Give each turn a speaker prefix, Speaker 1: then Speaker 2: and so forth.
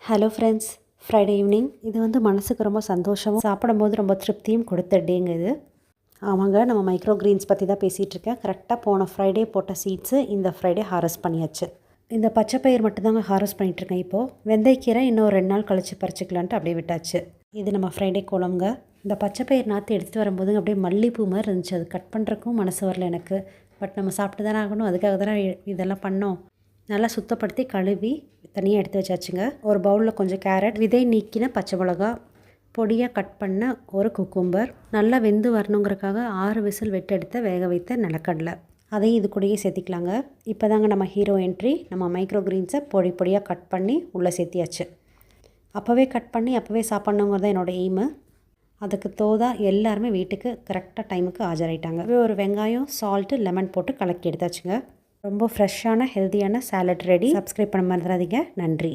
Speaker 1: Hello friends, Friday evening. இது வந்து மனசுக்கு ரொம்ப சந்தோஷமும் சாப்பிடும்போது ரொம்ப திருப்தியும் கொடுத்த டேங்க இது. ஆமாங்க, நம்ம மைக்ரோ கிரீன்ஸ் பற்றி தான் பேசிகிட்ருக்கேன். கரெக்டாக போன ஃப்ரைடே போட்ட சீட்ஸு இந்த ஃப்ரைடே ஹார்வெஸ்ட் பண்ணியாச்சு. இந்த பச்சை பயிர் மட்டும்தாங்க ஹார்வெஸ்ட் பண்ணிகிட்ருக்கேன் இப்போது. வெந்தயக்கீரை இன்னும் 2 நாள் கழித்து பறிச்சிக்கலான்ட்டு அப்படியே விட்டாச்சு. இது நம்ம ஃப்ரைடே கோலம்ங்க. இந்த பச்சை பயிர் நாற்று எடுத்துகிட்டு வரும்போதுங்க அப்படியே மல்லிகைப்பூ மாதிரி இருந்துச்சு. அது கட் பண்ணுறக்கும் மனசு வரல எனக்கு. பட் நம்ம சாப்பிட்டு தானே ஆகணும், அதுக்காக தானே இதெல்லாம் பண்ணோம். நல்லா சுத்தப்படுத்தி கழுவி தனியாக எடுத்து வச்சாச்சுங்க. ஒரு பவுலில் கொஞ்சம் கேரட், விதை நீக்கின பச்சை மிளகா, பொடியாக கட் பண்ண ஒரு குக்கும்பர், நல்லா வெந்து வரணுங்கிறக்காக 6 விசில் வெட்டெடுத்த வேக வைத்த நிலக்கடலை, அதையும் இது கூடயே சேர்த்திக்கலாங்க. இப்போ தாங்க நம்ம ஹீரோ என்ட்ரி. நம்ம மைக்ரோ கிரீன்ஸை பொடி பொடியாக கட் பண்ணி உள்ளே சேர்த்தியாச்சு. அப்போவே கட் பண்ணி அப்போவே சாப்பிட்ணுங்கிறது தான் என்னோடய எய்மு. அதுக்கு தோதாக எல்லாருமே வீட்டுக்கு கரெக்டாக டைமுக்கு ஆஜராயிட்டாங்க. ஒரு வெங்காயம், சால்ட்டு, லெமன் போட்டு கலக்கி எடுத்தாச்சுங்க. ரொம்ப ஃப்ரெஷ்ஷான ஹெல்த்தியான சாலட் ரெடி. சப்ஸ்கிரைப் பண்ண மறந்துடாதீங்க. நன்றி.